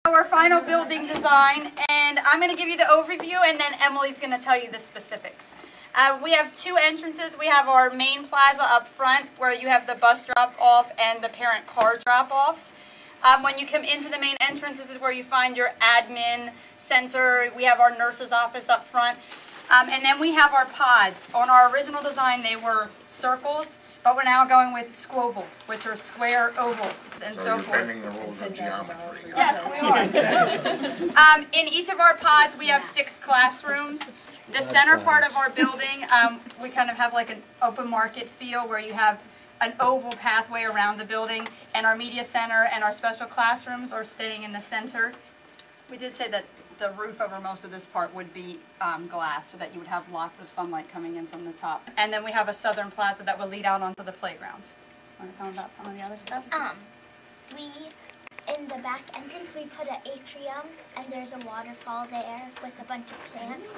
Our final building design, and I'm going to give you the overview and then Emily's going to tell you the specifics. We have two entrances. We have our main plaza up front where you have the bus drop off and the parent car drop off. When you come into the main entrance, this is where you find your admin center. We have our nurse's office up front. And then we have our pods. On our original design, they were circles, but we're now going with squovels, which are square ovals and so forth. You're bending the rules of geometry. Yes, we are. In each of our pods, we have 6 classrooms. The center part of our building, we kind of have like an open market feel where you have an oval pathway around the building, and our media center and our special classrooms are staying in the center. We did say that the roof over most of this part would be glass, so that you would have lots of sunlight coming in from the top. And then we have a southern plaza that will lead out onto the playground. Want to tell them about some of the other stuff? In the back entrance, we put an atrium, and there's a waterfall there with a bunch of plants.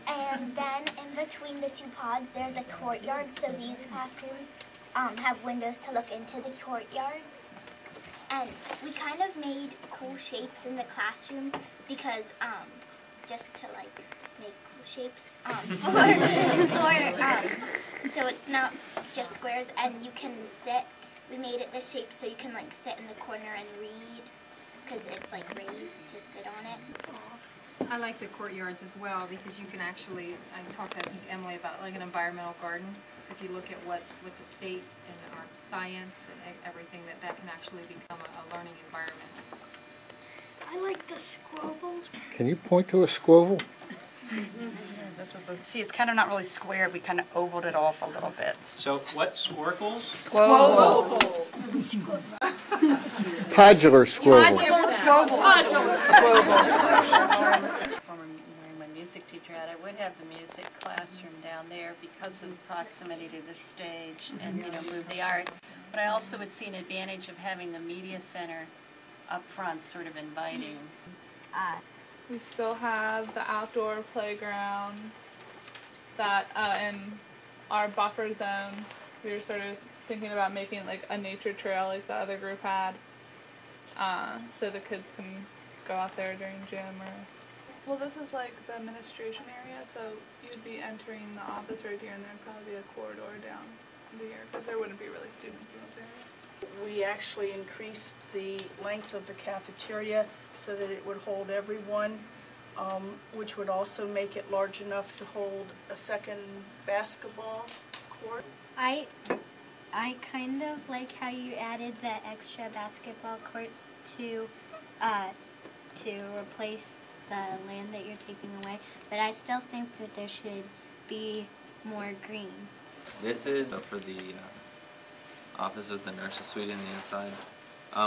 And then in between the 2 pods, there's a courtyard, so these classrooms have windows to look into the courtyards. And we kind of made cool shapes in the classrooms because just to like make cool shapes so it's not just squares, and you can sit. We made it the shape so you can like sit in the corner and read because it's like raised to sit on it. I like the courtyards as well because you can actually, I talked to Emily about like an environmental garden. So if you look at what with the state and our science and everything, that can actually become a learning environment. I like the squovels. Can you point to a squoval? This is see, it's kind of not really square. We kind of ovaled it off a little bit. So what, squircles? Squovels. Podular squoval. My music teacher had, I would have the music classroom down there because of the proximity to the stage and, you know, move the art. But I also would see an advantage of having the media center up front, sort of inviting. We still have the outdoor playground that in our buffer zone we were sort of thinking about making like a nature trail like the other group had, so the kids can go out there during gym or... Well, this is like the administration area, so you'd be entering the office right here and there'd probably be a corridor down the here because there wouldn't be really students in this area. We actually increased the length of the cafeteria so that it would hold everyone, which would also make it large enough to hold a second basketball court. I kind of like how you added the extra basketball courts to replace the land that you're taking away, but I still think that there should be more green. This is for the office with the nurse's suite on the inside.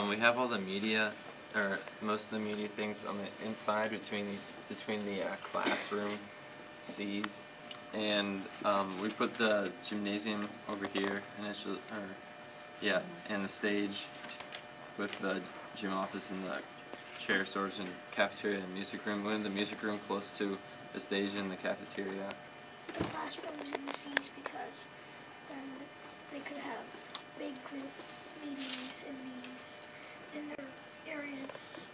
We have all the media, or most of the media things on the inside between the classroom C's, and we put the gymnasium over here initially, and the stage with the gym office and the chair storage and cafeteria and music room. We have the music room close to the stage and the cafeteria. The classrooms in the C's because then they could have big group meetings in their areas,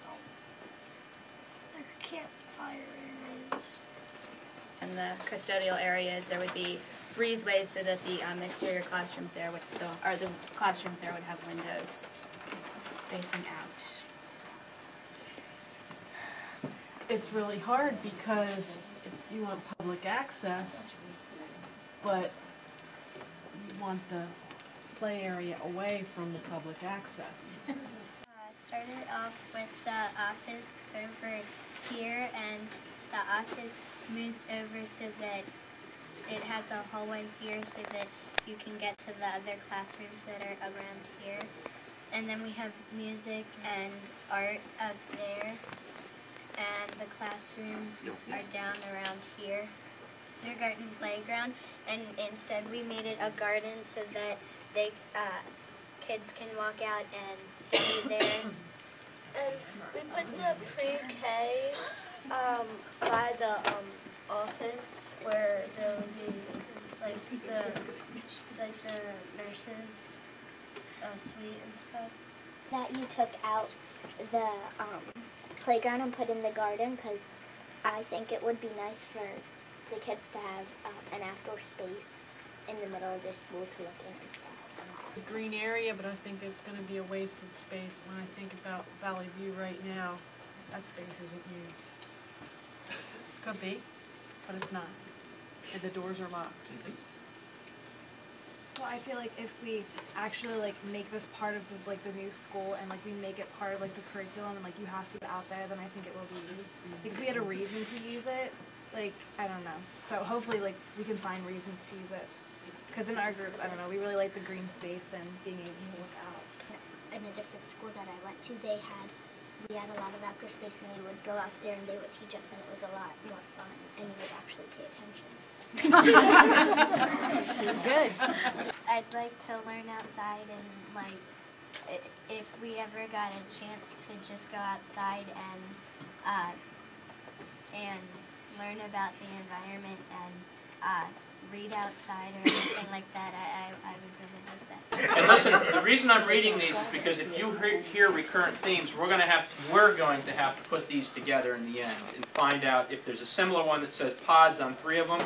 their campfire areas. In the custodial areas, there would be breezeways so that the exterior classrooms there would still, or the classrooms there would have windows facing out. It's really hard because you want public access, but you want the play area away from the public access. Started off with the office over here, and the office moves over so that it has a hallway here so that you can get to the other classrooms that are around here. And then we have music and art up there, and the classrooms are down around here. Kindergarten playground, and instead we made it a garden so that they kids can walk out and study there. And we put the pre-K by the office where there would be like the nurses suite and stuff. That you took out the playground and put in the garden because I think it would be nice for the kids to have an outdoor space in the middle of their school to look in and stuff. A green area, but I think it's going to be a wasted space. When I think about Valley View right now, that space isn't used. Could be, but it's not. And the doors are locked. Well, I feel like if we actually like make this part of the new school and like we make it part of like the curriculum and like you have to be out there, then I think it will be used. Like if we had a reason to use it, like I don't know. So hopefully like we can find reasons to use it. Because in our group, I don't know, we really like the green space and being able to look out. In a different school that I went to, we had a lot of outdoor space and we would go out there and they would teach us and it was a lot more fun and you would actually pay attention. It was good. I'd like to learn outside and like if we ever got a chance to just go outside and learn about the environment and read outside or anything like that, I would really like that. And listen, the reason I'm reading these is because if you hear recurrent themes, we're going to have to put these together in the end and find out if there's a similar one that says pods on 3 of them,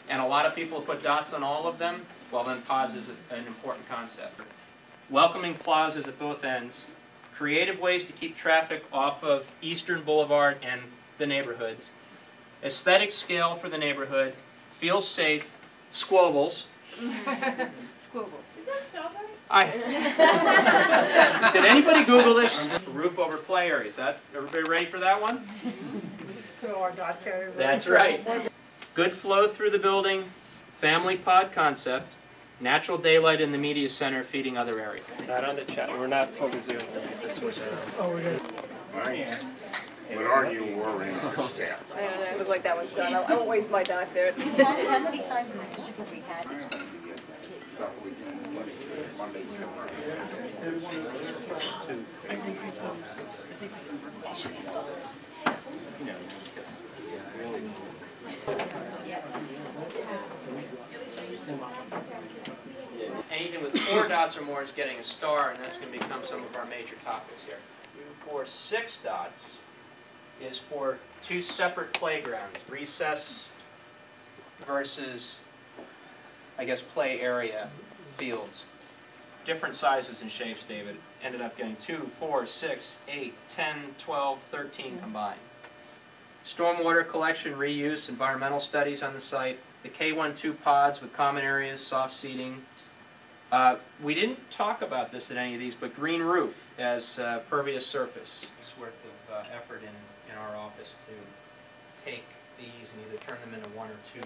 and a lot of people put dots on all of them. Well, then pods is an important concept. Welcoming plazas at both ends, creative ways to keep traffic off of Eastern Boulevard and the neighborhoods, aesthetic scale for the neighborhood, feel safe, squabbles. Squabble. Is that spelled right? Did anybody Google this? Roof over play area. Is that everybody ready for that one? That's right. Good flow through the building, family pod concept, natural daylight in the media center feeding other areas. Not on the chat. We're not focusing on this one. Oh, we're good. But are you worrying your staff? I don't know, it looks like that one's done. I won't waste my time there. How many times in this did you think we had? Anything with 4 dots or more is getting a star, and that's going to become some of our major topics here. For 6 dots is for 2 separate playgrounds, recess versus, I guess, play area fields. Different sizes and shapes, David. Ended up getting 2, 4, 6, 8, 10, 12, 13 combined. Stormwater collection, reuse, environmental studies on the site, the K12 pods with common areas, soft seating. We didn't talk about this at any of these, but green roof as pervious surface. It's worth of effort in our office to take these and either turn them into 1 or 2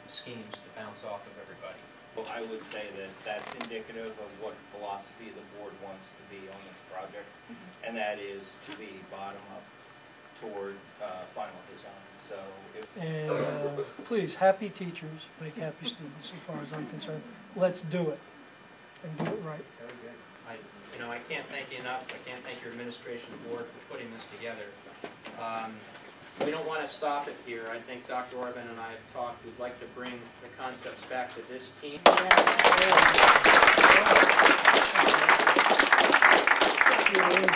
schemes to bounce off of everybody. Well, I would say that that's indicative of what philosophy the board wants to be on this project, and that is to be bottom-up toward final design. So, And please, happy teachers make happy students as far as I'm concerned. Let's do it, and do it right. Very good. I can't thank you enough. I can't thank your administration and board for putting this together. We don't want to stop it here. I think Dr. Orban and I have talked. We'd like to bring the concepts back to this team. And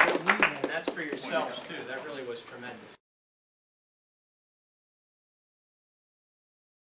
that's for yourselves, too. That really was tremendous.